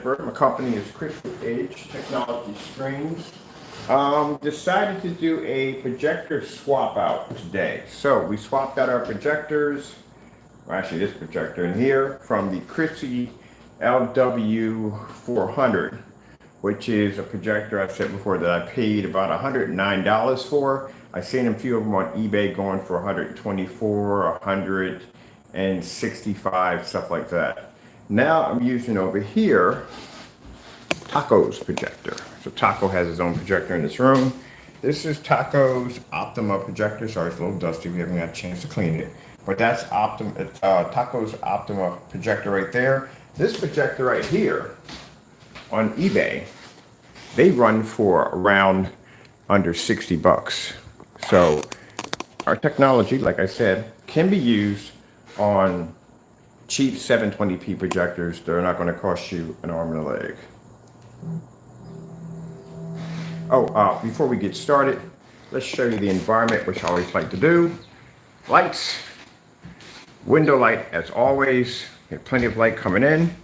Johannesburg. My company is Crystal Edge Technology Screens. Decided to do a projector swap out today. So we swapped out our projectors, well, actually this projector in here, from the Chrissy LW400, which is a projector I've said before that I paid about $109 for. I've seen a few of them on eBay going for 124, 165, stuff like that. Now I'm using over here Taco's projector. So Taco has his own projector in this room. This is Taco's Optoma projector. Sorry, it's a little dusty. We haven't got a chance to clean it. But that's Taco's Optoma projector right there. This projector right here on eBay, they run for around under 60 bucks. So our technology, like I said, can be used on cheap 720p projectors. They're not going to cost you an arm and a leg. Oh, before we get started, let's show you the environment, which I always like to do. Lights, window light as always. You have plenty of light coming in.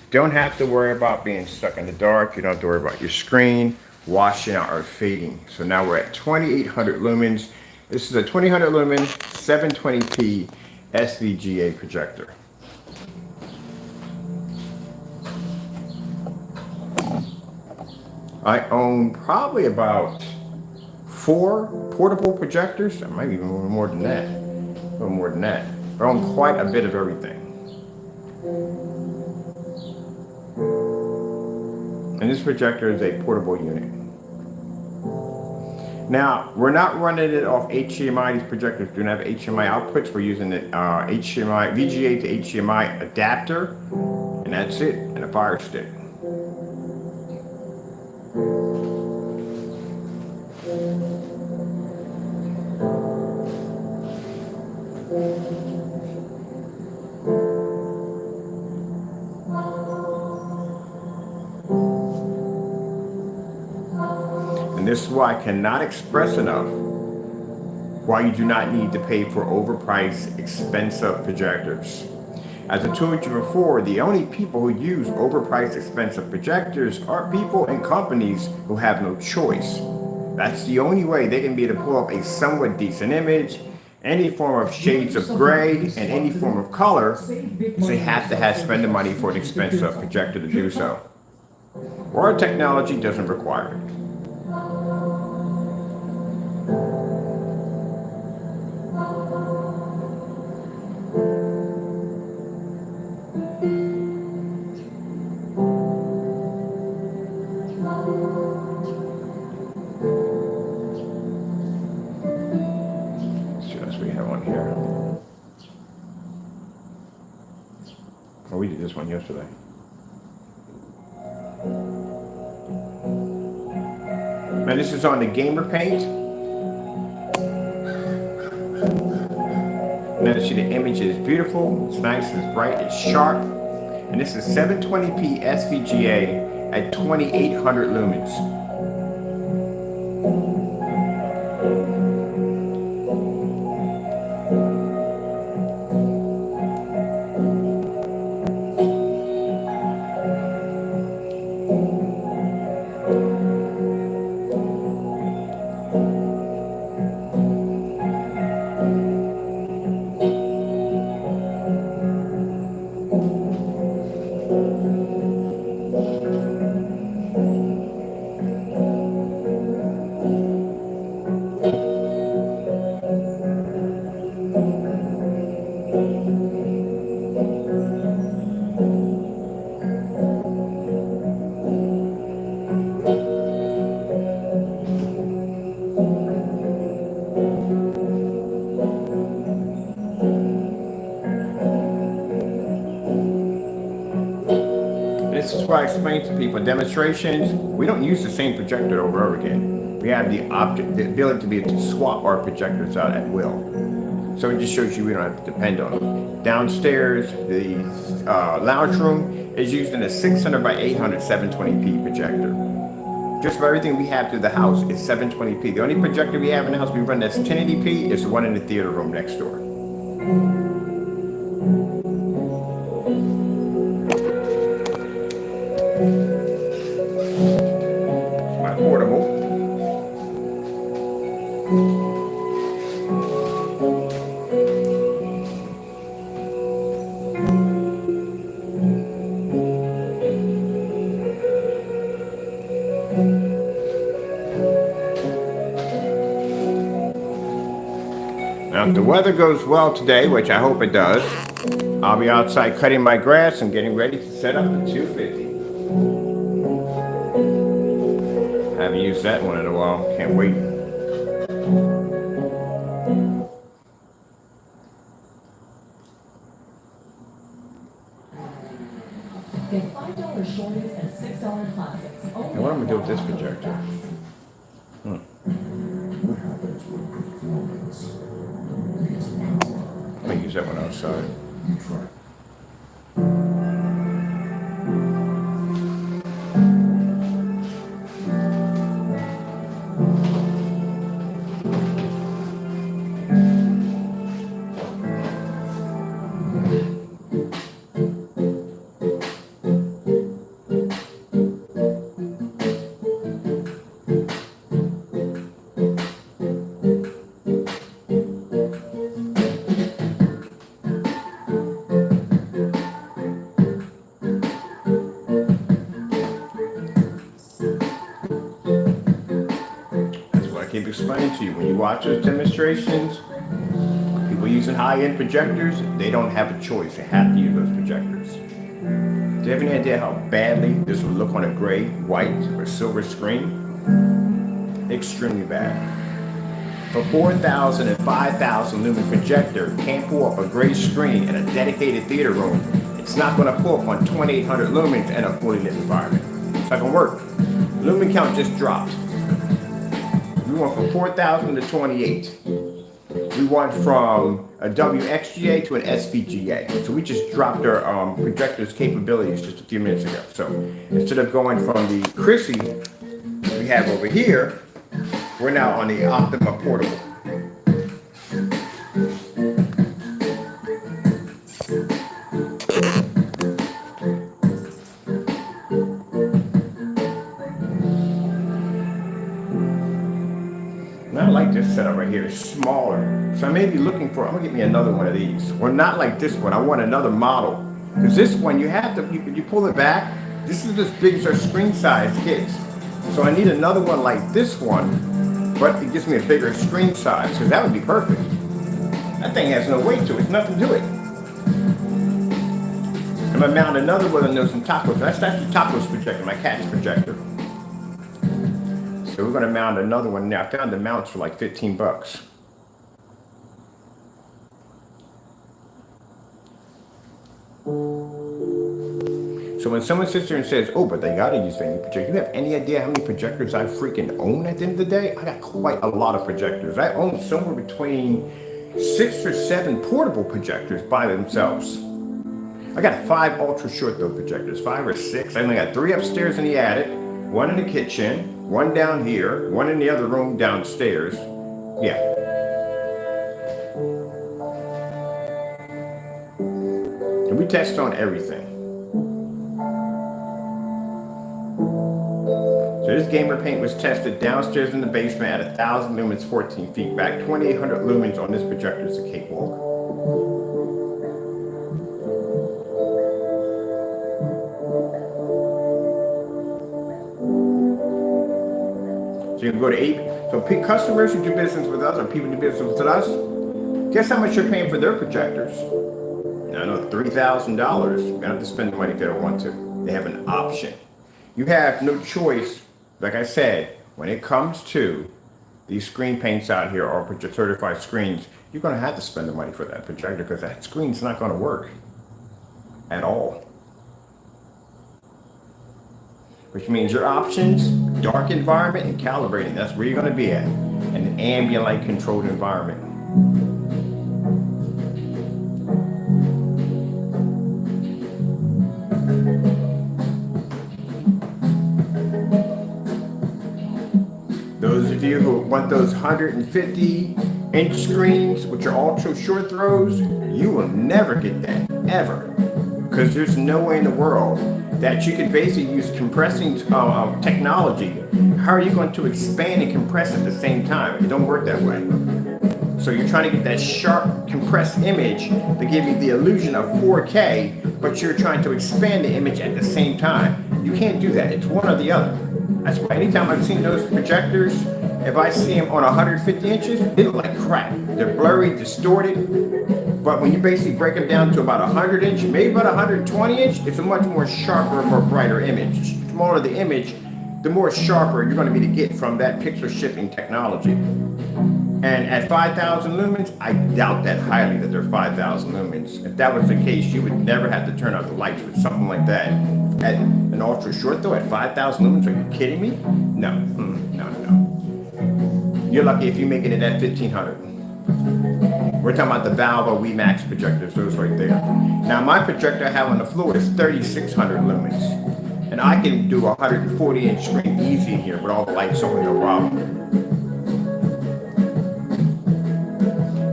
Don't have to worry about being stuck in the dark. You don't have to worry about your screen washing out or fading. So now we're at 2800 lumens. This is a 2000 lumen 720p SVGA projector. I own probably about 4 portable projectors. I might even own more than that. A little more than that. I own quite a bit of everything. And this projector is a portable unit. Now, we're not running it off HDMI. These projectors do not have HDMI outputs. We're using the HDMI, VGA to HDMI adapter, and that's it, and a fire stick. And this is why I cannot express enough why you do not need to pay for overpriced, expensive projectors. As I told you before, the only people who use overpriced, expensive projectors are people and companies who have no choice. That's the only way they can be able to pull up a somewhat decent image, any form of shades of gray, and any form of color, is they have to spend the money for an expensive projector to do so. Or our technology doesn't require it. Oh, we did this one yesterday. Now this is on the gamer paint. Now you see the image is beautiful, it's nice, it's bright, it's sharp. And this is 720p SVGA at 2800 lumens. This is why I explain to people, demonstrations, we don't use the same projector over and over again. We have the ability to be able to swap our projectors out at will. So it just shows you we don't have to depend on them. Downstairs, the lounge room is using a 600 by 800 720p projector. Just about everything we have through the house is 720p. The only projector we have in the house we run that's 1080p is the one in the theater room next door. My portable. Now, if the weather goes well today, which I hope it does, I'll be outside cutting my grass and getting ready to set up the 250. Haven't used that one in a while. Can't wait. Get $5 shorties and $6 classics. Now what am I going to do with this projector? I'm going to use that one outside. Keep explaining to you, when you watch those demonstrations, people using high-end projectors, they don't have a choice. They have to use those projectors. Do you have any idea how badly this would look on a gray, white, or silver screen? Extremely bad. For 4,000 and 5,000 lumen projector can't pull up a gray screen in a dedicated theater room. It's not going to pull up on 2,800 lumens in a fully lit environment. It's not going to work. Lumen count just dropped. We went from 4,000 to 28. We went from a WXGA to an SVGA. So we just dropped our projector's capabilities just a few minutes ago. So instead of going from the Chrissy we have over here, we're now on the Optoma portable. I like this setup right here. It's smaller. So I may be looking for, I'm gonna get me another one of these. Or not like this one, I want another model. Because this one, you have to, you pull it back, this is as big as our screen size kids. So I need another one like this one, but it gives me a bigger screen size, because that would be perfect. That thing has no weight to it, nothing to it. I'm gonna mount another one of those in tacos. That's the tacos projector, my cat's projector. So we're going to mount another one now. I found the mounts for like 15 bucks. So when someone sits there and says, oh, but they got to use the new projector, you have any idea how many projectors I freaking own at the end of the day? I got quite a lot of projectors. I own somewhere between 6 or 7 portable projectors by themselves. I got 5 ultra short though projectors, 5 or 6. I only got 3 upstairs in the attic, 1 in the kitchen, 1 down here, 1 in the other room downstairs. Yeah. And we test on everything. So this gamer paint was tested downstairs in the basement at 1,000 lumens, 14 feet back. 2,800 lumens on this projector is a cakewalk. So you can go to 8. So customers who do business with us or people who do business with us, guess how much you're paying for their projectors? I know $3,000. You don't have to spend the money if they don't want to. They have an option. You have no choice. Like I said, when it comes to these screen paints out here or certified screens, you're going to have to spend the money for that projector because that screen's not going to work at all. Which means your options, dark environment and calibrating. That's where you're going to be at. In an ambient light controlled environment. Those of you who want those 150-inch screens with your ultra short throws, you will never get that, ever. Because there's no way in the world that you can basically use compressing technology. How are you going to expand and compress at the same time? It don't work that way. So you're trying to get that sharp compressed image to give you the illusion of 4K, but you're trying to expand the image at the same time. You can't do that. It's one or the other. That's why anytime I've seen those projectors, if I see them on 150 inches, they look like crap. They're blurry, distorted. But when you basically break them down to about 100 inch, maybe about 120 inch, it's a much more sharper, more brighter image. The smaller the image, the more sharper you're going to be to get from that picture shifting technology. And at 5,000 lumens, I doubt that highly that they're 5,000 lumens. If that was the case, you would never have to turn out the lights with something like that. At an ultra short though, at 5,000 lumens, are you kidding me? No, no. You're lucky if you're making it at 1,500. We're talking about the Valvo WeMax projectors, those right there. Now my projector I have on the floor is 3,600 lumens. And I can do a 140 inch screen easy in here with all the lights on, no problem.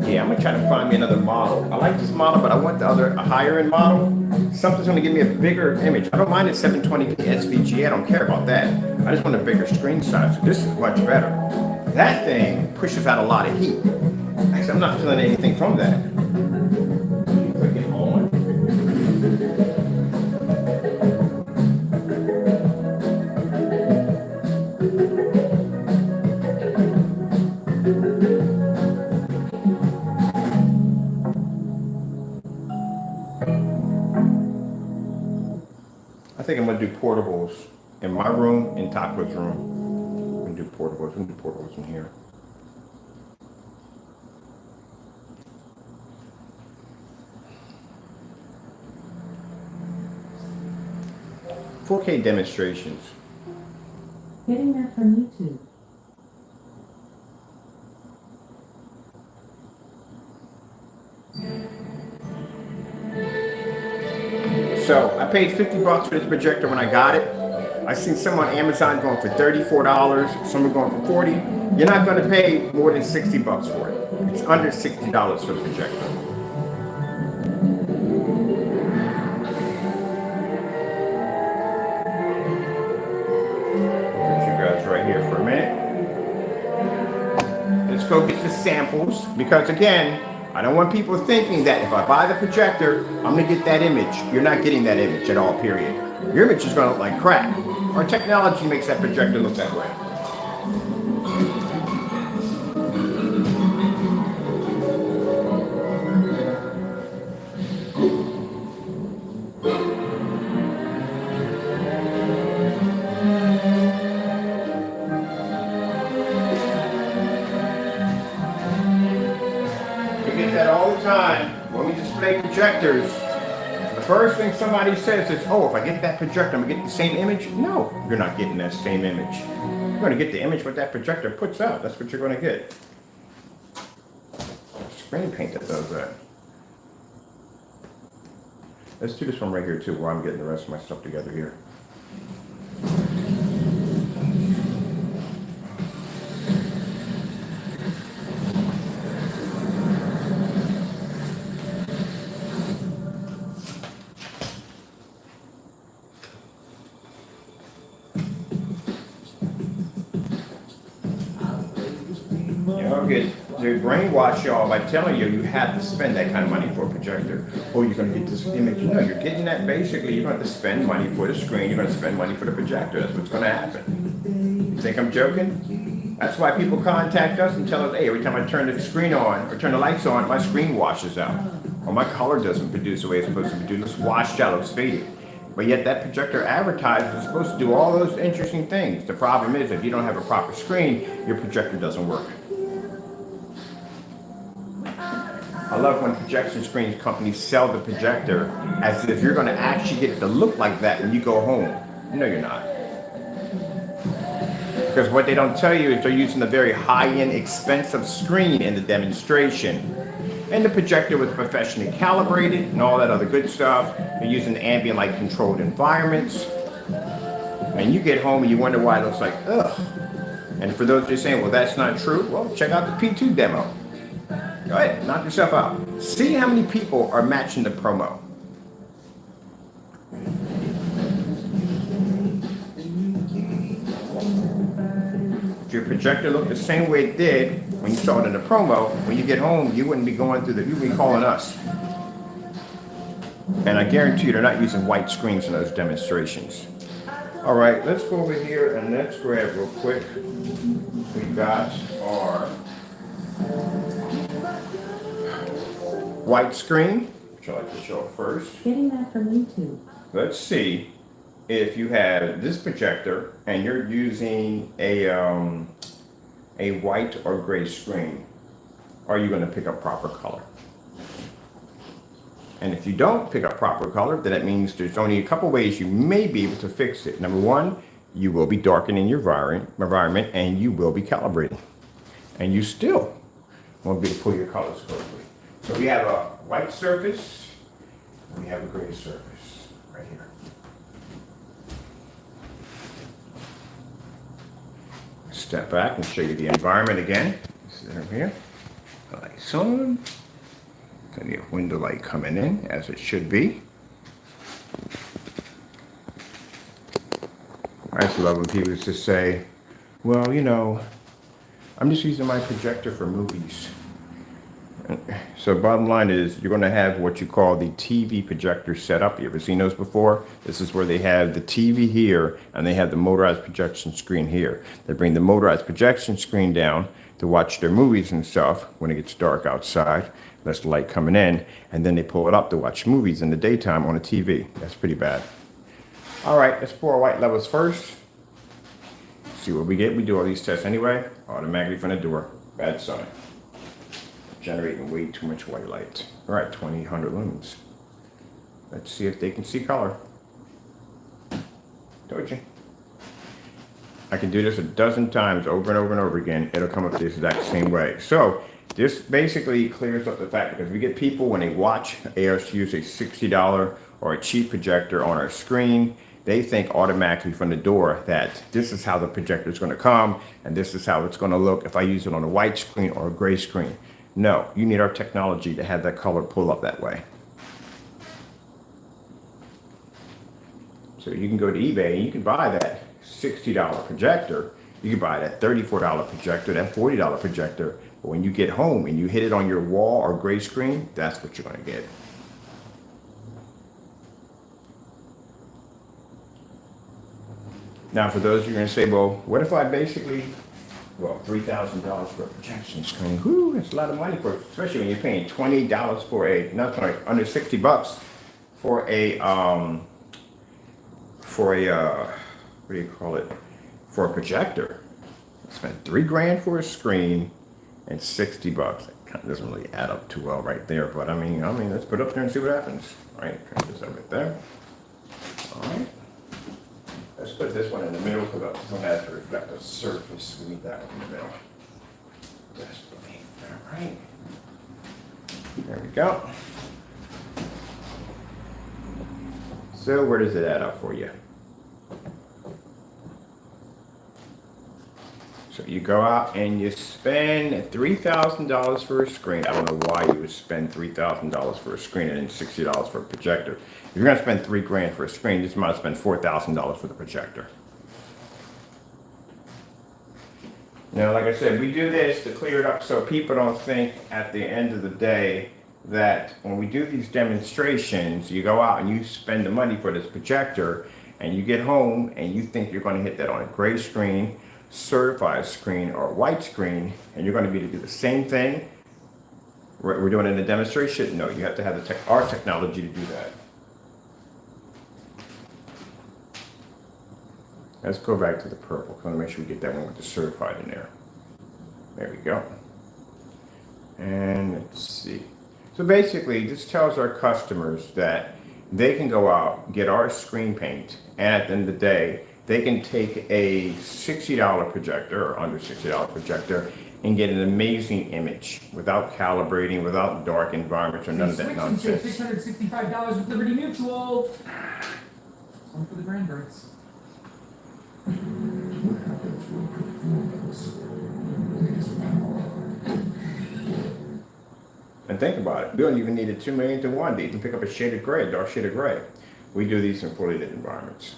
Yeah, I'm gonna try to find me another model. I like this model, but I want the other, a higher end model. Something's gonna give me a bigger image. I don't mind the 720p SVGA, I don't care about that. I just want a bigger screen size. So this is much better. That thing pushes out a lot of heat. Actually, I'm not feeling anything from that. Click it on. I think I'm gonna do portables in my room, in Taco's room. I'm gonna do portables. I'm gonna do portables in here. "4K demonstrations." Getting that from YouTube. So I paid 50 bucks for this projector when I got it. I seen some on Amazon going for $34, some are going for 40. You're not going to pay more than 60 bucks for it. It's under $60 for the projector. Put you guys right here for a minute. Let's go get the samples, because again, I don't want people thinking that if I buy the projector, I'm gonna get that image. You're not getting that image at all, period. Your image is gonna look like crap. Our technology makes that projector look that way. When we display projectors, the first thing somebody says is, "Oh, if I get that projector, I'm gonna get the same image." No, you're not getting that same image. You're gonna get the image what that projector puts out. That's what you're gonna get. Screen paint that does that. Let's do this one right here too, where I'm getting the rest of my stuff together here. They brainwash y'all by telling you have to spend that kind of money for a projector. Oh, you're going to get this image. No, you're getting that basically. You're going to have to spend money for the screen. You're going to spend money for the projector. That's what's going to happen. You think I'm joking? That's why people contact us and tell us, "Hey, every time I turn the screen on or turn the lights on, my screen washes out. Or my color doesn't produce the way it's supposed to produce. It's washed out, it's faded." But yet that projector advertises is supposed to do all those interesting things. The problem is if you don't have a proper screen, your projector doesn't work. I love when projection screen companies sell the projector as if you're going to actually get it to look like that when you go home. No, you're not. Because what they don't tell you is they're using a very high-end, expensive screen in the demonstration. And the projector was professionally calibrated and all that other good stuff. They're using ambient light controlled environments. And you get home and you wonder why it looks like, ugh. And for those who are saying, well, that's not true, well, check out the P2 demo. Go ahead, knock yourself out. See how many people are matching the promo. your projector look the same way it did when you saw it in the promo, when you get home, you wouldn't be going through you'd be calling us. And I guarantee you they're not using white screens in those demonstrations. All right, let's go over here and let's grab real quick. We got our white screen, which I like to show first. Getting that from YouTube. Let's see if you have this projector and you're using a white or gray screen. Are you going to pick up proper color? And if you don't pick up proper color, then that means there's only a couple ways you may be able to fix it. Number one, you will be darkening your environment and you will be calibrating. And you still won't be able to pull your colors correctly. So we have a white surface, and we have a gray surface right here. Step back and show you the environment again. This is over here. The light's on. Got your window light coming in as it should be. I just love when people just say, well, you know, I'm just using my projector for movies. So bottom line is you're going to have what you call the TV projector set up. You ever seen those before? This is where they have the TV here and they have the motorized projection screen here. They bring the motorized projection screen down to watch their movies and stuff when it gets dark outside. That's the light coming in, and then they pull it up to watch movies in the daytime on the TV. That's pretty bad. All right, let's pour our white levels first. See what we get. We do all these tests anyway, automatically from the door. Bad sign. Generating way too much white light. All right, 2000 lumens. Let's see if they can see color. Told you. I can do this a dozen times over and over and over again. It'll come up the exact same way. So this basically clears up the fact because we get people when they watch us use a $60 or a cheap projector on our screen, they think automatically from the door that this is how the projector is going to come and this is how it's going to look if I use it on a white screen or a gray screen. No, you need our technology to have that color pull up that way. So you can go to eBay and you can buy that $60 projector. You can buy that $34 projector, that $40 projector. But when you get home and you hit it on your wall or gray screen, that's what you're going to get. Now, for those of you going to say, well, what if I basically, well, $3,000 for a projection screen? Whoo, that's a lot of money for, especially when you're paying $20 for a, not sorry, under $60 for a, what do you call it? For a projector. I spent $3 grand for a screen and $60. That kind of doesn't really add up too well right there, but I mean, let's put it up there and see what happens. All right, turn this over there. All right. Let's put this one in the middle because this one has to reflect a surface. We need that one in the middle. Desperately. All right. There we go. So where does it add up for you? So you go out and you spend $3,000 for a screen. I don't know why you would spend $3,000 for a screen and then $60 for a projector. If you're going to spend $3 grand for a screen, you just might spend $4,000 for the projector. Now, like I said, we do this to clear it up so people don't think at the end of the day that when we do these demonstrations, you go out and you spend the money for this projector and you get home and you think you're going to hit that on a gray screen, certified screen, or white screen, and you're going to be able to do the same thing we're doing in the demonstration. No, you have to have our technology to do that. Let's go back to the purple. I want to make sure we get that one with the certified in there. There we go. And let's see. So basically, this tells our customers that they can go out, get our screen paint, and at the end of the day, they can take a $60 projector or under $60 projector and get an amazing image without calibrating, without dark environments or none of that nonsense. $665 with Liberty Mutual. One for the grandbirds. And think about it. We don't even need a 2 million to 1. You can pick up a shade of gray, dark shade of gray. We do these in fully lit environments.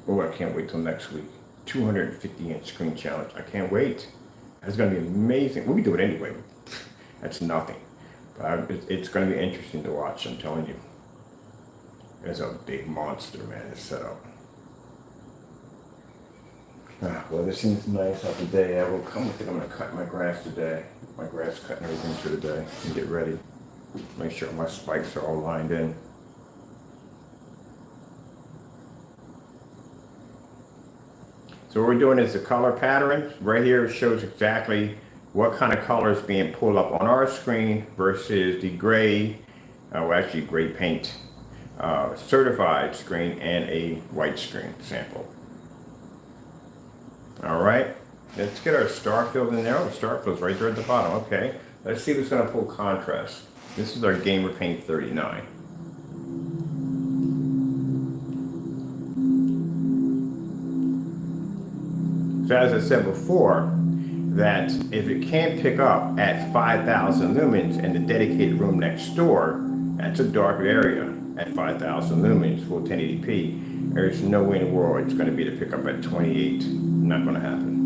Oh, I can't wait till next week. 250-inch screen challenge. I can't wait. That's going to be amazing. We can do it anyway. That's nothing. But it's going to be interesting to watch, I'm telling you. It's a big monster, man, it's set up. Well, this seems nice out today. I will come with it. I'm going to cut my grass today. My grass cutting everything for the day and get ready. Make sure my spikes are all lined in. So what we're doing is the color pattern. Right here it shows exactly what kind of color is being pulled up on our screen versus the gray, well actually gray paint, certified screen and a white screen sample. All right, let's get our star filled in there. Oh, the star fill's right there at the bottom. Okay, let's see what's gonna pull contrast. This is our Gamer Paint 39. So as I said before, that if it can't pick up at 5,000 lumens in the dedicated room next door, that's a dark area at 5,000 lumens, full 1080p. There's no way in the world it's going to be to pick up at 28. Not going to happen.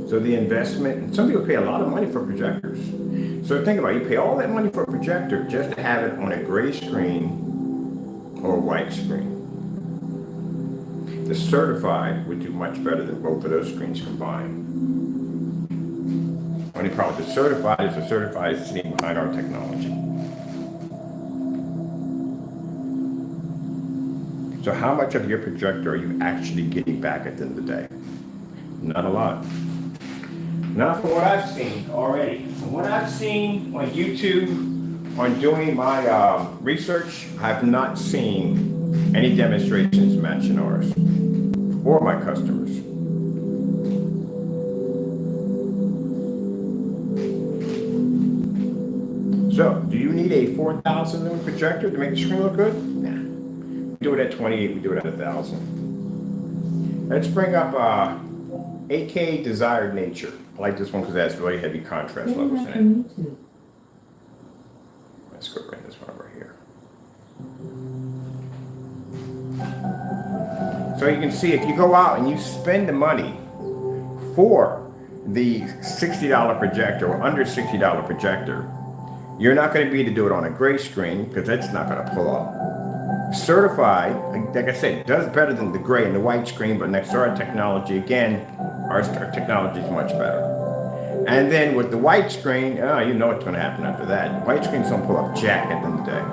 So the investment, some people pay a lot of money for projectors. So think about it, you pay all that money for a projector just to have it on a gray screen or a white screen. The certified would do much better than both of those screens combined. Only problem with the certified is sitting behind our technology. So how much of your projector are you actually getting back at the end of the day? Not a lot. Not from what I've seen already. From what I've seen on YouTube, on doing my research, I've not seen any demonstrations matching ours or my customers. So, do you need a 4,000 lumen projector to make the screen look good? Nah. We do it at 28, we do it at 1,000. Let's bring up 8K Desired Nature. I like this one because it has really heavy contrast levels in it. Let's go bring this one over here. So you can see if you go out and you spend the money for the $60 projector or under $60 projector, you're not going to be able to do it on a gray screen because that's not going to pull up. Certified, like I said, does better than the gray and the white screen, but next to our technology, again, our technology is much better. And then with the white screen, you know what's going to happen after that. White screens don't pull up jack at the end of the day.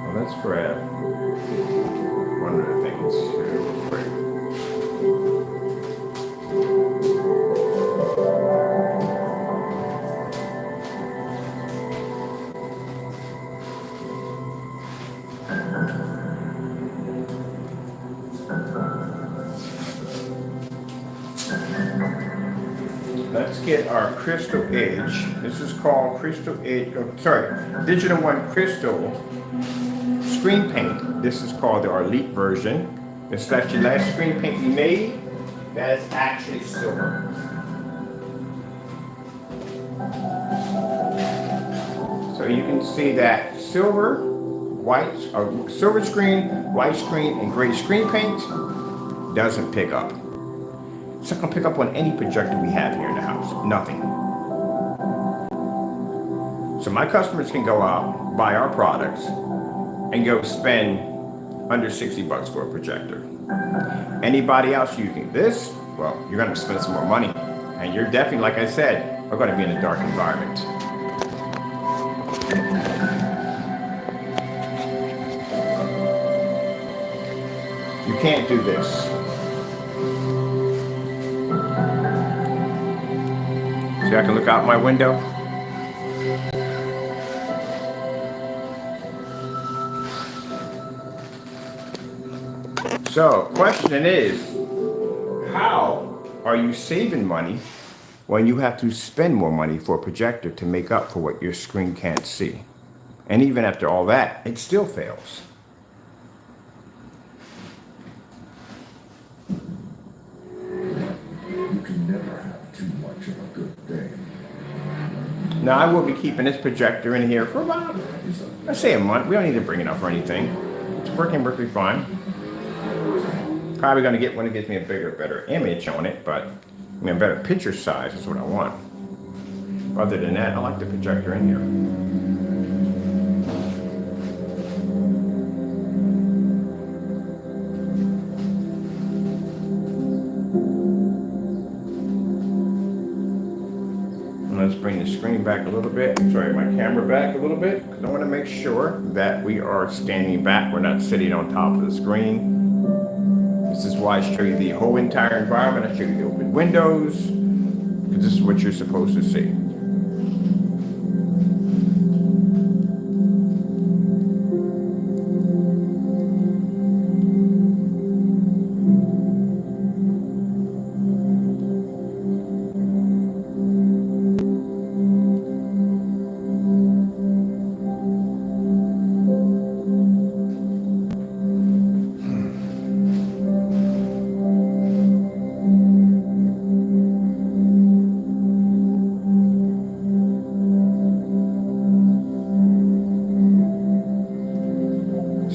Well, let's grab one of the things here real quick. Let's get our Crystal Edge. This is called Crystal Edge, Digital One Crystal Screen Paint. This is called our Elite version. This is actually the last screen paint we made. That is actually silver. So you can see that silver, white, or silver screen, white screen, and gray screen paint doesn't pick up. It's not going to pick up on any projector we have here in the house. Nothing. So my customers can go out, buy our products, and go spend under 60 bucks for a projector. Anybody else using this, well, you're going to spend some more money. And you're definitely, like I said, are going to be in a dark environment. You can't do this. See, I can look out my window. So, question is, how are you saving money when you have to spend more money for a projector to make up for what your screen can't see? And even after all that, it still fails. You can never have too much of a good thing. Now, I will be keeping this projector in here for about, let's say, a month. We don't need to bring it up or anything. It's working perfectly fine. Probably going to get one that gives me a bigger, better image on it, but I mean, a better picture size is what I want. Other than that, I like the projector in here. Let's bring the screen back a little bit. Sorry, my camera back a little bit, because I want to make sure that we are standing back. We're not sitting on top of the screen. This is why I show you the whole entire environment. I show you the open windows, because this is what you're supposed to see.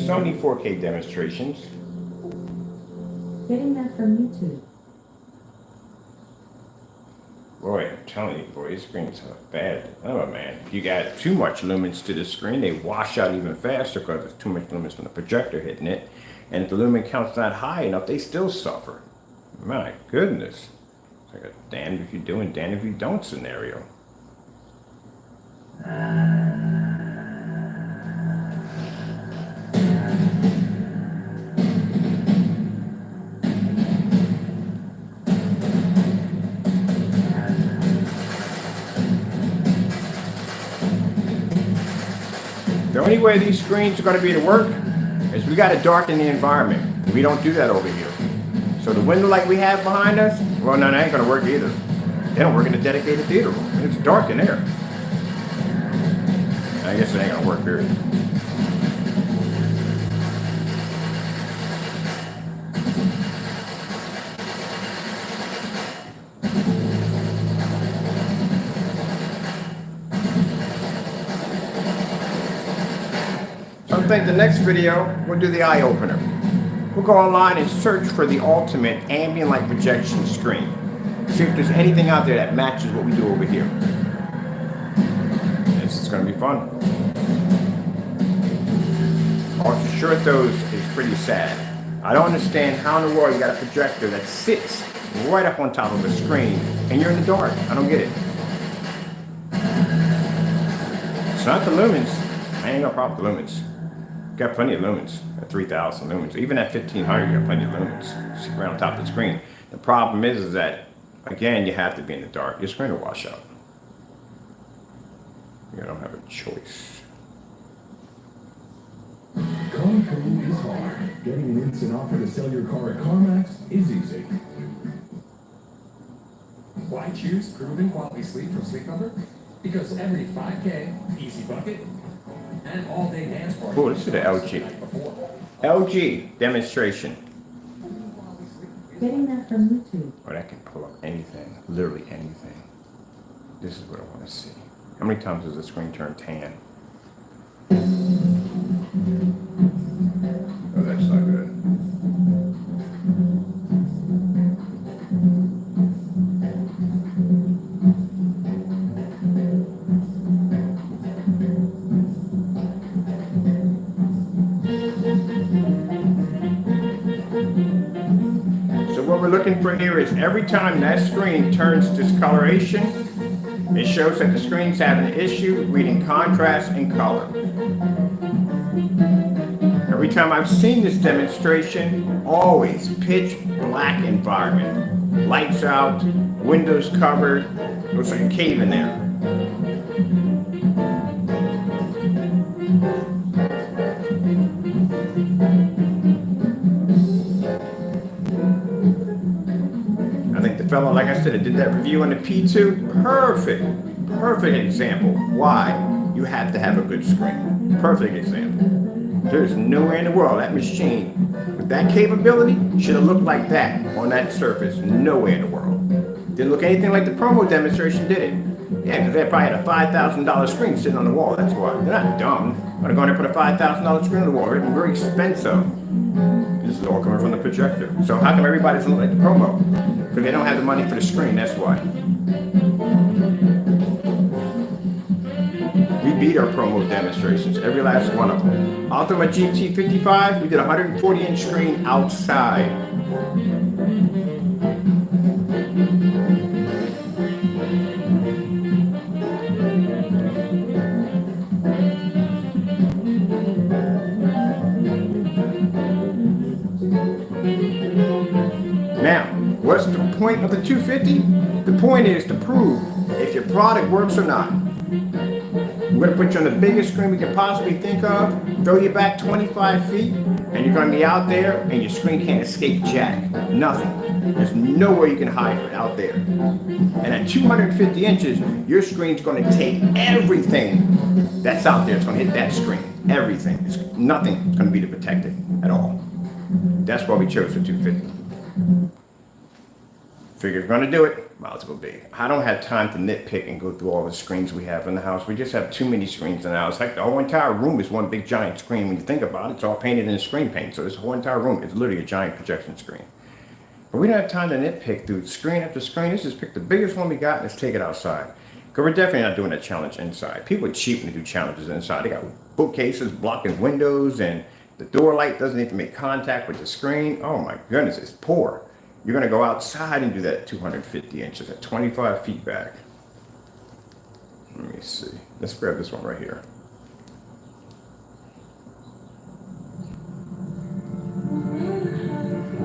Sony 4K demonstrations. Getting that from YouTube. Boy, I'm telling you, boy, these screens are bad. Oh man, if you got too much lumens to the screen, they wash out even faster because there's too much lumens from the projector hitting it. And if the lumen count's not high enough, they still suffer. My goodness. It's like a damned if you do and damned if you don't scenario. The only way these screens are going to be to work is we got to darken the environment. We don't do that over here. So the window light we have behind us, well, no, that ain't going to work either. They don't work in a dedicated theater room. It's dark in there. I guess it ain't going to work, period. I think the next video, we'll do the eye opener. We'll go online and search for the ultimate ambient light projection screen. See if there's anything out there that matches what we do over here. This is going to be fun. Also, short dose is pretty sad. I don't understand how in the world you got a projector that sits right up on top of a screen and you're in the dark. I don't get it. It's not the lumens. I ain't got a problem with the lumens. Got plenty of lumens at 3,000 lumens. Even at 1,500, you got plenty of lumens right on top of the screen. The problem is that, again, you have to be in the dark. Your screen will wash out. You don't have a choice. Kung Fu is hard. Getting an instant offer to sell your car at CarMax is easy. Why choose proven quality sleep from Sleep Number? Because every 5K, easy bucket, and all-day dance party. Oh, this is the LG. LG demonstration. Getting that from YouTube. Oh, that can pull up anything, literally anything. This is what I want to see. How many times does the screen turn tan? Oh, that's not good. What we're looking for here is every time that screen turns discoloration, it shows that the screen's having an issue reading contrast and color. Every time I've seen this demonstration, always pitch black environment. Lights out, windows covered, looks like a cave in there. fellow, like I said, that did that review on the P2, perfect example why you have to have a good screen. Perfect example. There's nowhere in the world that machine with that capability should have looked like that on that surface. Nowhere in the world. Didn't look anything like the promo demonstration, did it? Yeah, because they probably had a $5,000 screen sitting on the wall. That's why. They're not dumb. They're going to put a $5,000 screen on the wall. It's very expensive. This is all coming from the projector. So how come everybody doesn't look like the promo? Because they don't have the money for the screen. That's why. We beat our promo demonstrations, every last one of them. Optoma GT55, we did a 140-inch screen outside. Now, what's the point of the 250? The point is to prove if your product works or not. We're going to put you on the biggest screen we can possibly think of, throw you back 25 feet, and you're going to be out there and your screen can't escape jack. Nothing. There's nowhere you can hide from out there. And at 250 inches, your screen's going to take everything that's out there. It's going to hit that screen. Everything. Nothing going to be to protect it at all. That's why we chose the 250. Figure we're going to do it, might as well go big. I don't have time to nitpick and go through all the screens we have in the house. We just have too many screens in the house. Like the whole entire room is one big giant screen. When you think about it, it's all painted in screen paint. So this whole entire room is literally a giant projection screen. But we don't have time to nitpick through screen after screen. Let's just pick the biggest one we got and let's take it outside. Because we're definitely not doing a challenge inside. People are cheap when they do challenges inside. They got bookcases blocking windows and the door light doesn't even make contact with the screen. Oh my goodness, it's poor. You're going to go outside and do that at 250 inches, at 25 feet back. Let me see. Let's grab this one right here.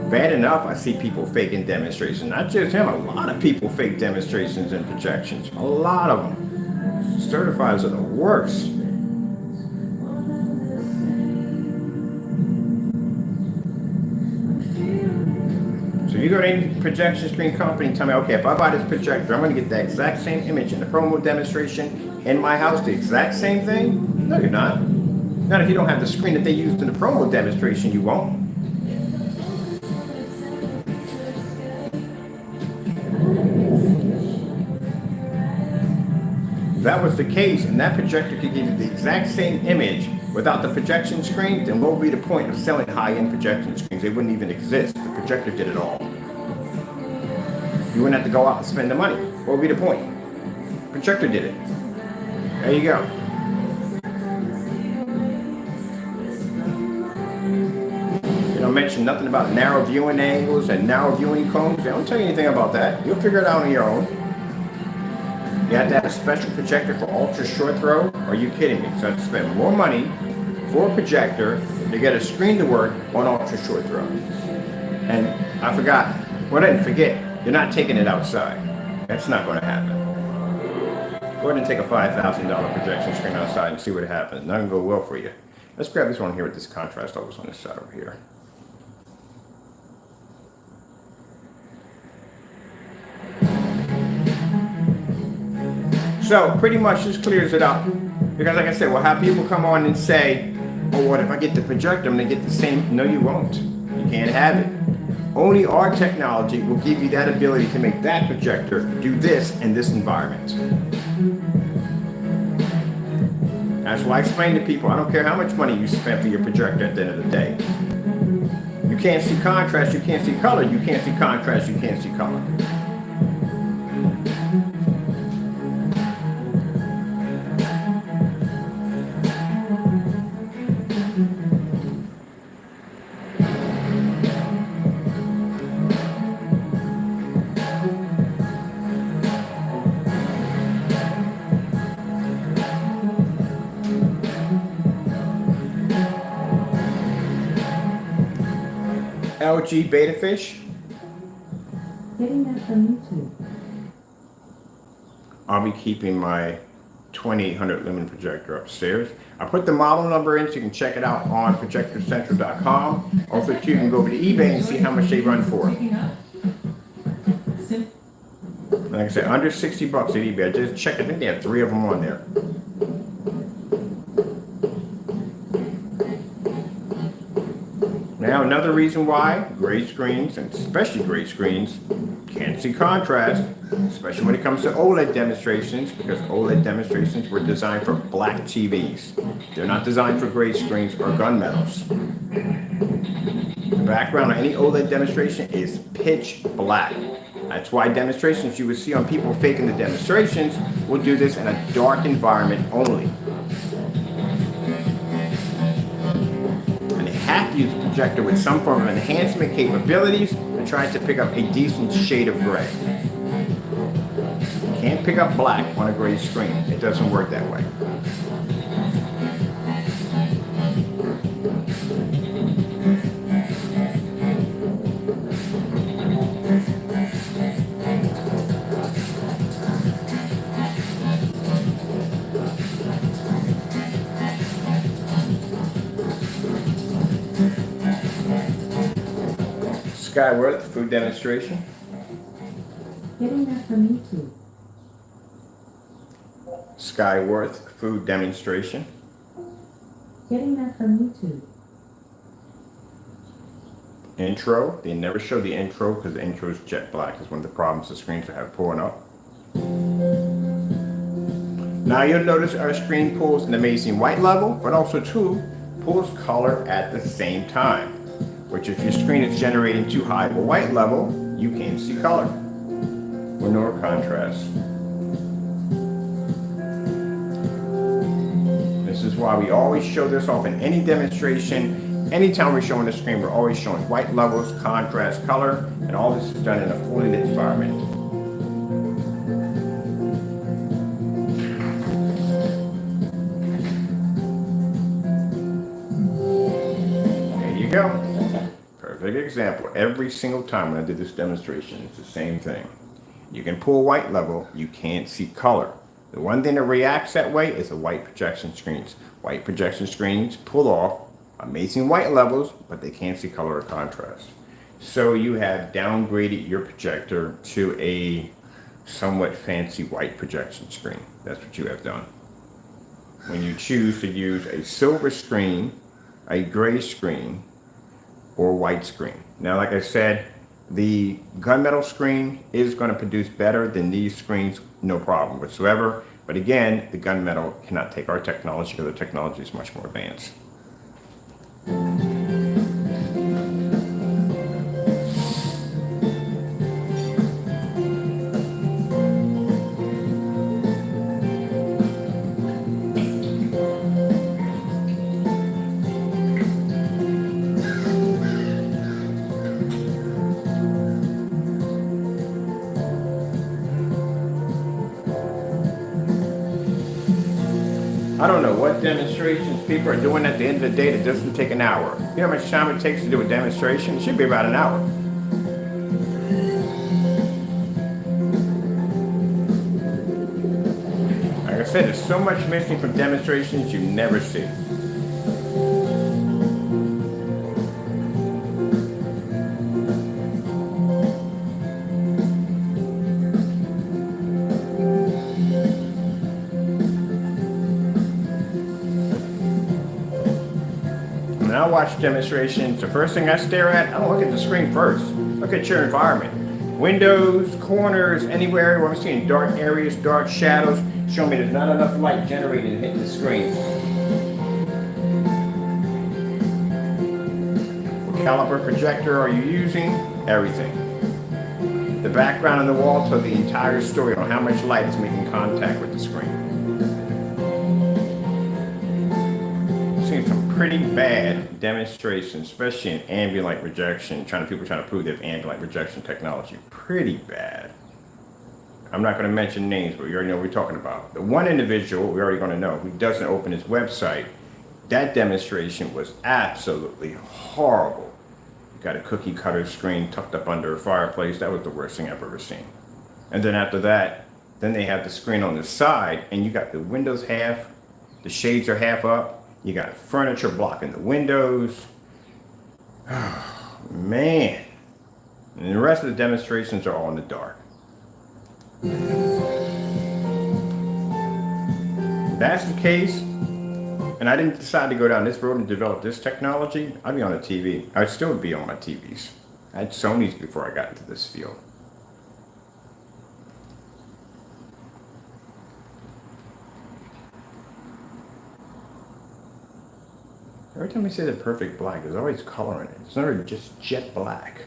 Bad enough, I see people faking demonstrations. Not just him, a lot of people fake demonstrations and projections. A lot of them. Certifiers are the worst. You go to any projection screen company and tell me, okay, if I buy this projector, I'm going to get the exact same image in the promo demonstration in my house, the exact same thing? No, you're not. Not if you don't have the screen that they used in the promo demonstration, you won't. If that was the case, and that projector could give you the exact same image without the projection screen, then what would be the point of selling high-end projection screens? They wouldn't even exist. The projector did it all. You wouldn't have to go out and spend the money. What would be the point? Projector did it. There you go. They don't mention nothing about narrow viewing angles and narrow viewing cones. They don't tell you anything about that. You'll figure it out on your own. You have to have a special projector for ultra short throw? Are you kidding me? So I have to spend more money for a projector to get a screen to work on ultra short throw. And I forgot. Well, I didn't forget. You're not taking it outside. That's not going to happen. Go ahead and take a $5,000 projection screen outside and see what happens. Not going to go well for you. Let's grab this one here with this contrast always on this side over here. So pretty much this clears it up. Because like I said, we'll have people come on and say, oh, what if I get the projector, I'm going to get the same. No, you won't. You can't have it. Only our technology will give you that ability to make that projector do this in this environment. That's why I explain to people, I don't care how much money you spend for your projector at the end of the day. You can't see contrast, you can't see color, you can't see contrast, you can't see color. LG Beta Fish. Getting that from YouTube. I'll be keeping my 2800 lumen projector upstairs. I put the model number in so you can check it out on projectorcentral.com. Also, too, you can go over to eBay and see how much they run for. Like I said, under 60 bucks at eBay. I just checked. I think they have 3 of them on there. Now, another reason why gray screens, and especially gray screens, can't see contrast, especially when it comes to OLED demonstrations, because OLED demonstrations were designed for black TVs. They're not designed for gray screens or gunmetals. The background on any OLED demonstration is pitch black. That's why demonstrations you would see on people faking the demonstrations will do this in a dark environment only. And they have to use a projector with some form of enhancement capabilities to try to pick up a decent shade of gray. You can't pick up black on a gray screen. It doesn't work that way. Skyworth food demonstration. Getting that from YouTube. Skyworth food demonstration. Getting that from YouTube. Intro. They never show the intro because the intro is jet black. It's one of the problems the screens will have pulling up. Now you'll notice our screen pulls an amazing white level, but also too pulls color at the same time. Which if your screen is generating too high of a white level, you can't see color or nor contrast. This is why we always show this off in any demonstration. Anytime we're showing the screen, we're always showing white levels, contrast, color, and all this is done in a fully lit environment. There you go. Perfect example. Every single time when I did this demonstration, it's the same thing. You can pull white level, you can't see color. The one thing that reacts that way is the white projection screens. White projection screens pull off amazing white levels, but they can't see color or contrast. So you have downgraded your projector to a somewhat fancy white projection screen. That's what you have done. When you choose to use a silver screen, a gray screen, or white screen. Now, like I said, the gunmetal screen is going to produce better than these screens, no problem whatsoever. But again, the gunmetal cannot take our technology because the technology is much more advanced. I don't know what demonstrations people are doing at the end of the day that doesn't take an hour. You know how much time it takes to do a demonstration? It should be about an hour. Like I said, there's so much missing from demonstrations you never see. When I watch demonstrations, the first thing I stare at, I don't look at the screen first. Look at your environment. Windows, corners, anywhere where I'm seeing dark areas, dark shadows, show me there's not enough light generated to hit the screen. What caliber projector are you using? Everything. The background on the wall tells the entire story on how much light is making contact with the screen. Seen some pretty bad demonstrations, especially in ambient light projection, people trying to prove they have ambient light projection technology. Pretty bad. I'm not going to mention names, but you already know what we're talking about. The one individual, we're already going to know, who doesn't open his website, that demonstration was absolutely horrible. You got a cookie cutter screen tucked up under a fireplace. That was the worst thing I've ever seen. And then after that, then they have the screen on the side, and you got the windows half, the shades are half up. You got furniture blocking the windows. Oh, man. And the rest of the demonstrations are all in the dark. If that's the case, and I didn't decide to go down this road and develop this technology, I'd be on a TV. I'd still be on my TVs. I had Sony's before I got into this field. Every time I say the perfect black, there's always color in it. It's never just jet black.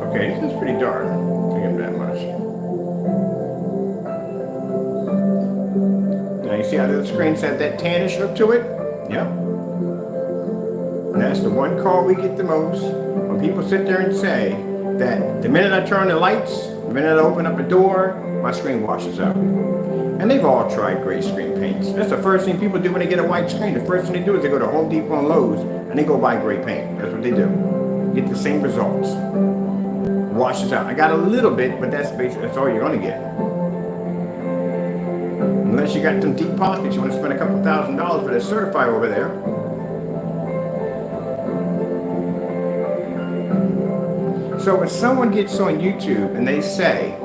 Okay, this is pretty dark. I'll give it that much. Now you see how the screen's had that tannish look to it? Yep. And that's the one call we get the most when people sit there and say that the minute I turn the lights, the minute I open up a door, my screen washes out. And they've all tried gray screen paints. That's the first thing people do when they get a white screen. The first thing they do is they go to Home Depot and Lowe's and they go buy gray paint. That's what they do. Get the same results. Washes out. I got a little bit, but that's basically that's all you're gonna get. Unless you got some deep pockets, you want to spend a couple $1,000s for that certified over there. So when someone gets on YouTube and they say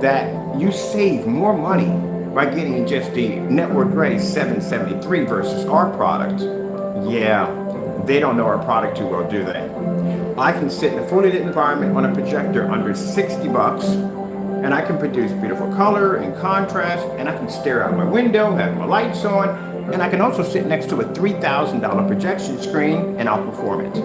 that you save more money by getting just the network grade 773 versus our product, yeah, they don't know our product too well, do they? I can sit in a fully lit environment on a projector under 60 bucks, and I can produce beautiful color and contrast, and I can stare out my window, have my lights on, and I can also sit next to a $3,000 projection screen and outperform it.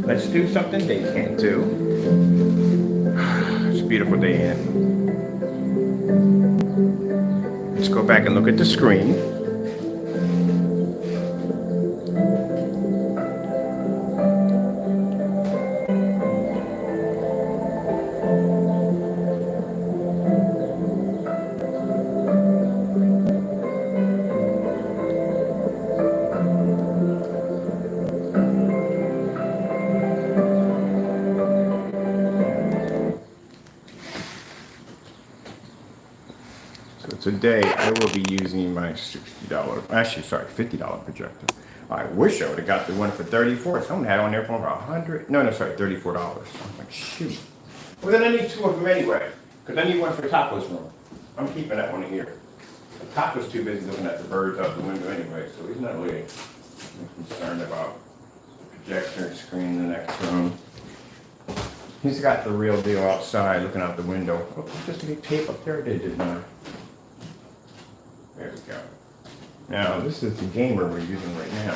Let's do something they can't do. It's a beautiful day in. Let's go back and look at the screen. Today I will be using my $50 projector. I wish I would have got the one for $34. Someone had on there for over $100. No, sorry, $34. I'm like, shoot. Well, then I need two of them anyway, because I need one for Taco's room. I'm keeping that one in here. Taco's too busy looking at the birds out the window anyway, so he's not really concerned about the projector screen in the next room. He's got the real deal outside looking out the window. Oh, just need tape up there. They did not. There we go. Now, this is the gamer we're using right now.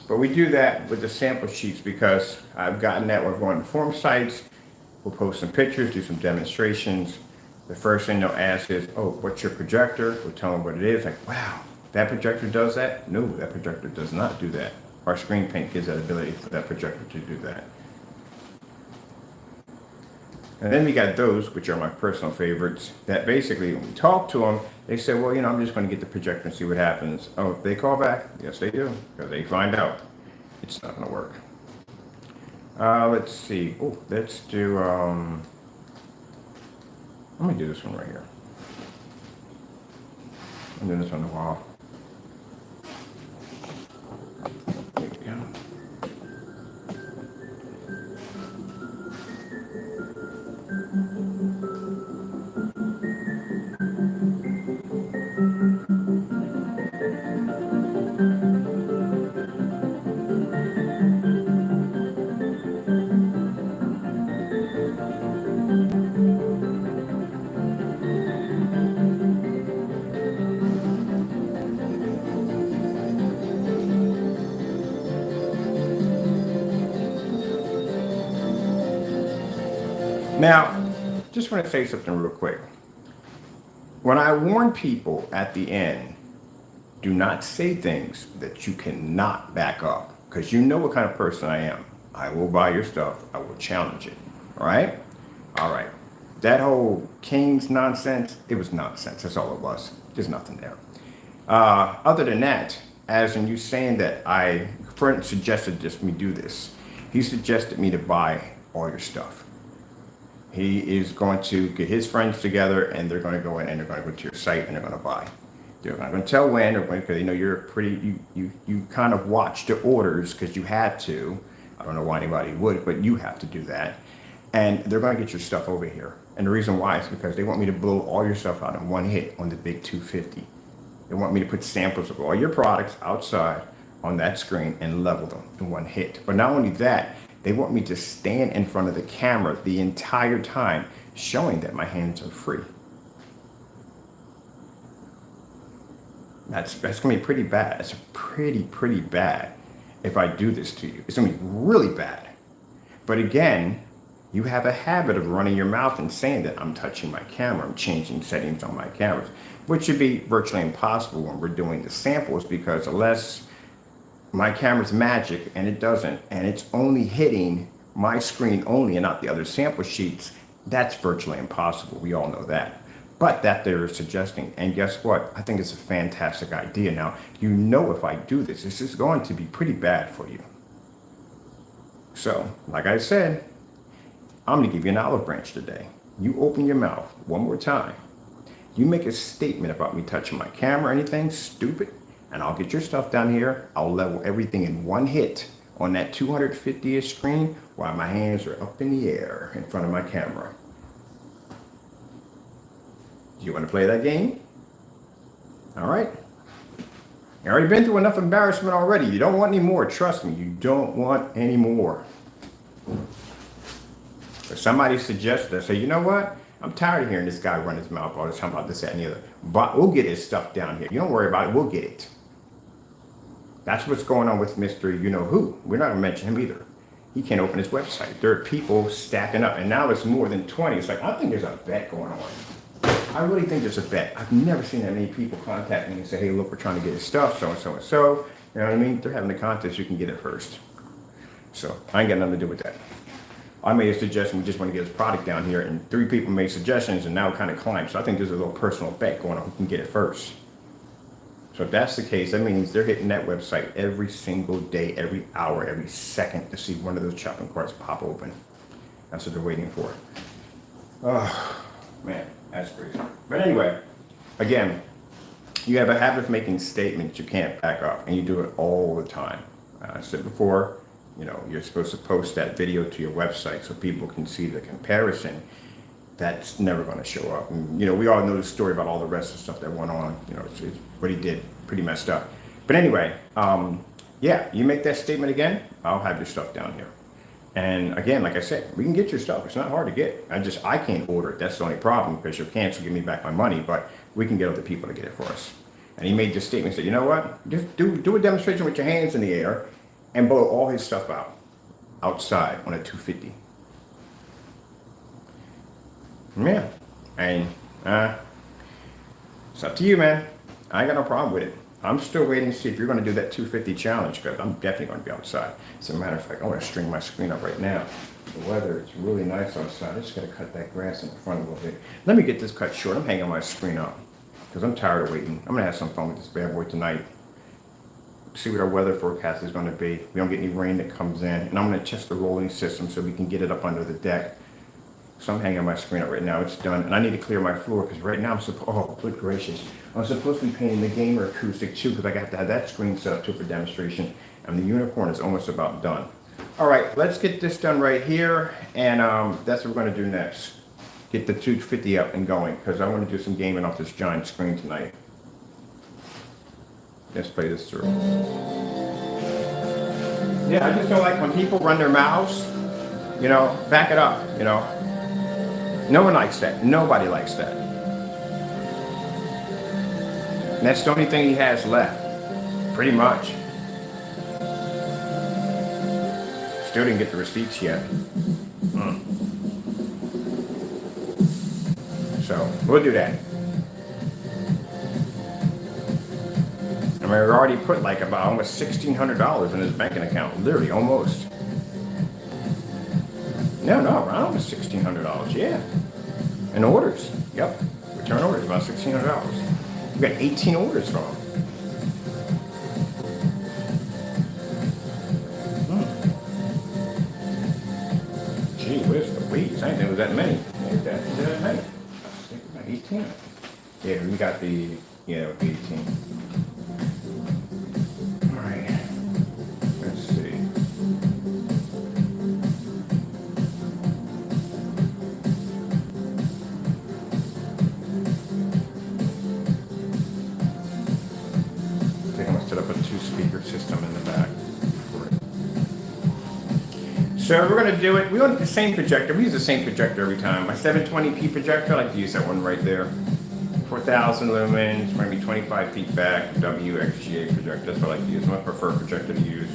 But we do that with the sample sheets because I've gotten that we're going to forum sites. We'll post some pictures, do some demonstrations. The first thing they'll ask is, oh, what's your projector? We'll tell them what it is. Like, wow, that projector does that? No, that projector does not do that. Our screen paint gives that ability for that projector to do that. And then we got those, which are my personal favorites, that basically when we talk to them, they say, well, you know, I'm just going to get the projector and see what happens. Oh, they call back? Yes, they do, because they find out it's not going to work. Let's see. Oh, let's do, let me do this one right here. I'm doing this on the wall. There we go. Now, just want to say something real quick. when I warn people at the end, do not say things that you cannot back up, because you know what kind of person I am. I will buy your stuff. I will challenge it. All right? All right. That whole King's nonsense, it was nonsense. That's all it was. There's nothing there. Other than that, as in you saying that a friend suggested just me do this. He suggested me to buy all your stuff. He is going to get his friends together and they're going to go in and they're going to go to your site and they're going to buy. They're not going to tell when, or because they know you're pretty, you kind of watch the orders because you had to. I don't know why anybody would, but you have to do that. And they're going to get your stuff over here. And the reason why is because they want me to blow all your stuff out in one hit on the big 250. They want me to put samples of all your products outside on that screen and level them in one hit. But not only that, they want me to stand in front of the camera the entire time, showing that my hands are free. That's gonna be pretty bad. It's pretty bad if I do this to you. It's gonna be really bad. But again, you have a habit of running your mouth and saying that I'm touching my camera, I'm changing settings on my cameras, which should be virtually impossible when we're doing the samples, because unless my camera's magic and it doesn't, and it's only hitting my screen only and not the other sample sheets, that's virtually impossible. We all know that. But that they're suggesting, and guess what? I think it's a fantastic idea. Now, you know, if I do this, this is going to be pretty bad for you. So, like I said, I'm gonna give you an olive branch today. You open your mouth one more time. You make a statement about me touching my camera or anything stupid, and I'll get your stuff down here. I'll level everything in one hit on that 250-ish screen while my hands are up in the air in front of my camera. Do you want to play that game? All right. You already been through enough embarrassment already. You don't want any more. Trust me, you don't want any more. If somebody suggests that, say, you know what? I'm tired of hearing this guy run his mouth all the time about this, that, and the other. But we'll get his stuff down here. You don't worry about it. We'll get it. That's what's going on with Mr. You-know-who. We're not going to mention him either. He can't open his website. There are people stacking up, and now it's more than 20. It's like, I think there's a bet going on. I really think there's a bet. I've never seen that many people contact me and say, hey, look, we're trying to get his stuff, so and so and so. You know what I mean? They're having a contest. You can get it first. So I ain't got nothing to do with that. I made a suggestion. We just want to get his product down here, and 3 people made suggestions, and now it kind of climbed. So I think there's a little personal bet going on who can get it first. So if that's the case, that means they're hitting that website every single day, every hour, every second to see one of those shopping carts pop open. That's what they're waiting for. Oh, man, that's crazy. But anyway, again, you have a habit of making statements you can't back up, and you do it all the time. I said before, you know, you're supposed to post that video to your website so people can see the comparison. That's never going to show up. And, you know, we all know the story about all the rest of the stuff that went on. You know, it's what he did, pretty messed up. But anyway, yeah, you make that statement again, I'll have your stuff down here. And again, like I said, we can get your stuff. It's not hard to get. I can't order it. That's the only problem, because your cancel give me back my money, but we can get other people to get it for us. And he made this statement, said, you know what? Just do a demonstration with your hands in the air and blow all his stuff out outside on a 250. Yeah, and it's up to you, man. I ain't got no problem with it. I'm still waiting to see if you're going to do that 250 challenge, because I'm definitely going to be outside. As a matter of fact, I want to string my screen up right now. The weather is really nice outside. I just got to cut that grass in front a little bit. Let me get this cut short. I'm hanging my screen up because I'm tired of waiting. I'm going to have some fun with this bad boy tonight. See what our weather forecast is going to be. We don't get any rain that comes in. And I'm going to test the rolling system so we can get it up under the deck. So I'm hanging my screen up right now. It's done. And I need to clear my floor because right now oh, good gracious. I'm supposed to be painting the gamer acoustic too, because I got to have that screen set up too for demonstration. And the unicorn is almost about done. All right, let's get this done right here. And that's what we're going to do next. Get the 250 up and going, because I want to do some gaming off this giant screen tonight. Let's play this through. Yeah, I just don't like when people run their mouths. You know, back it up, you know. No one likes that. Nobody likes that. And that's the only thing he has left. Pretty much. Still didn't get the receipts yet. So, we'll do that. I mean, we already put like about almost $1,600 in his banking account, literally almost. No, around almost $1,600, yeah. In orders, yep. Return orders, about $1,600. We got 18 orders from him. Gee whiz, the weeds, I didn't think it was that many. Ain't that many? I think about 18. Yeah, we got the, yeah, 18. All right, let's see. I think I'm gonna set up a 2-speaker system in the back. So we're gonna do it, we want the same projector, we use the same projector every time. My 720p projector, I like to use that one right there. 4,000 lumens, maybe 25 feet back, WXGA projector, that's what I like to use, my preferred projector to use.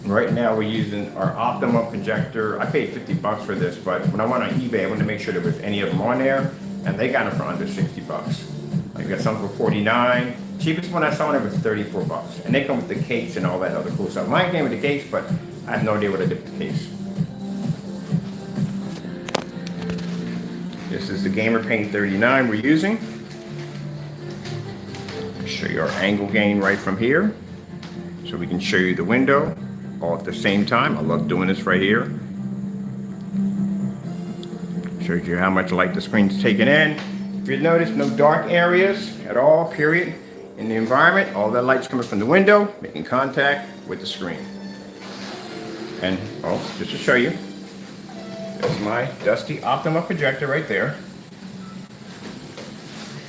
Right now we're using our Optoma projector. I paid 50 bucks for this, but when I went on eBay, I wanted to make sure there was any of them on there, and they got them for under 60 bucks. I got some for 49. Cheapest one I saw on it was 34 bucks. And they come with the case and all that other cool stuff. Mine came with the case, but I have no idea what I did with the case. This is the Gamer Paint 39 we're using. I'll show you our angle gain right from here. So we can show you the window all at the same time. I love doing this right here. Shows you how much light the screen's taking in. If you notice, no dark areas at all, period. In the environment, all that light's coming from the window, making contact with the screen. And, oh, just to show you, that's my dusty Optoma projector right there.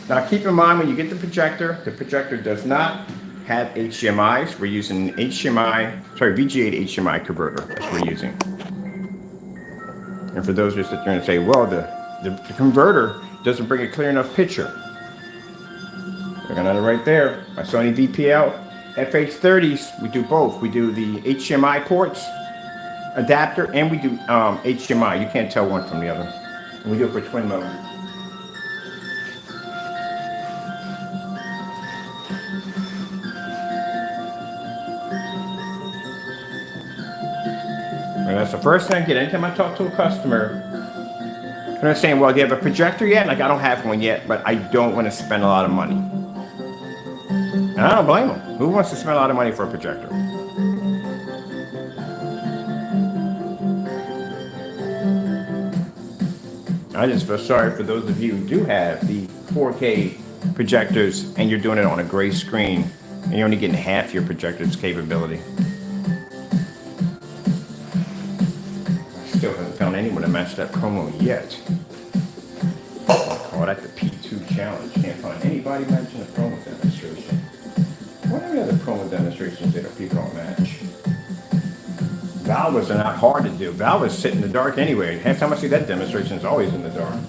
Now keep in mind when you get the projector does not have HDMIs. We're using VGA to HDMI converter, that's what we're using. And for those just that are going to say, well, the converter doesn't bring a clear enough picture. Looking at it right there, my Sony VPL FH30s, we do both. We do the HDMI ports, adapter, and we do HDMI. You can't tell one from the other. And we do it for twin mode. And that's the first thing I get. Anytime I talk to a customer, and they're saying, well, do you have a projector yet? Like, I don't have one yet, but I don't want to spend a lot of money. And I don't blame them. Who wants to spend a lot of money for a projector? I just feel sorry for those of you who do have the 4K projectors and you're doing it on a gray screen and you're only getting half your projector's capability. Still haven't found anyone to match that promo yet. I'll call that the P2 challenge. Can't find anybody matching a promo demonstration. What are the other promo demonstrations that people don't match? Valves are not hard to do. Valves sit in the dark anyway. Half time I see that demonstration is always in the dark.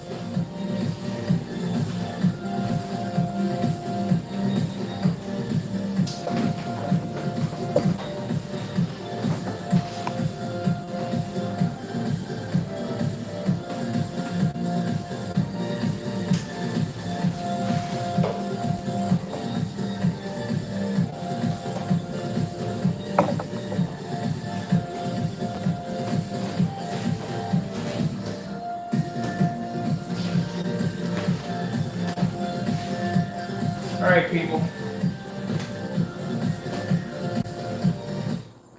All right, people.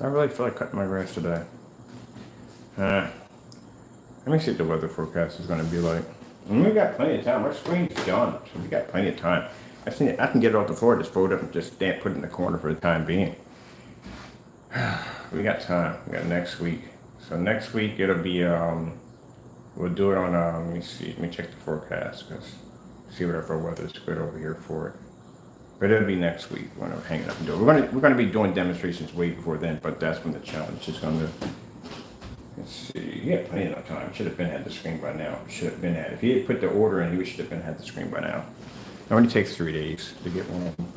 I really feel like cutting my grass today. Let me see what the weather forecast is going to be like. And we got plenty of time. Our screen's done, so we got plenty of time. I can get it off the floor, just fold it up and just put it in the corner for the time being. We got time. We got next week. So next week it'll be, we'll do it on, let me see, let me check the forecast, because see what our weather's good over here for it. But it'll be next week when I'm hanging up and doing it. We're gonna be doing demonstrations way before then, but that's when the challenge is gonna. Let's see. He had plenty of time. Should have been had the screen by now. Should have been had. If he had put the order in, he should have been had the screen by now. It only takes 3 days to get one of them.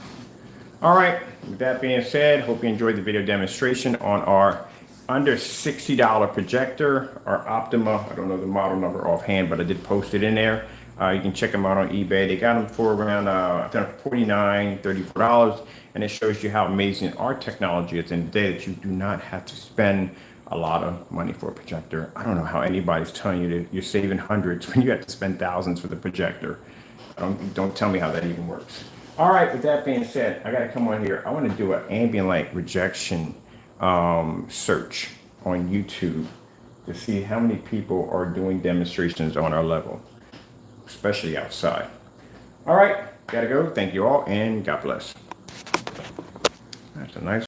All right. With that being said, hope you enjoyed the video demonstration on our under $60 projector or Optoma. I don't know the model number offhand, but I did post it in there. You can check them out on eBay. They got them for around I think $49, $34, and it shows you how amazing our technology is in the day that you do not have to spend a lot of money for a projector. I don't know how anybody's telling you that you're saving hundreds when you have to spend thousands for the projector. Don't tell me how that even works. All right, with that being said, I gotta come on here. I wanna do an ambient light rejection search on YouTube to see how many people are doing demonstrations on our level, especially outside. All right, gotta go. Thank you all, and God bless. That's a nice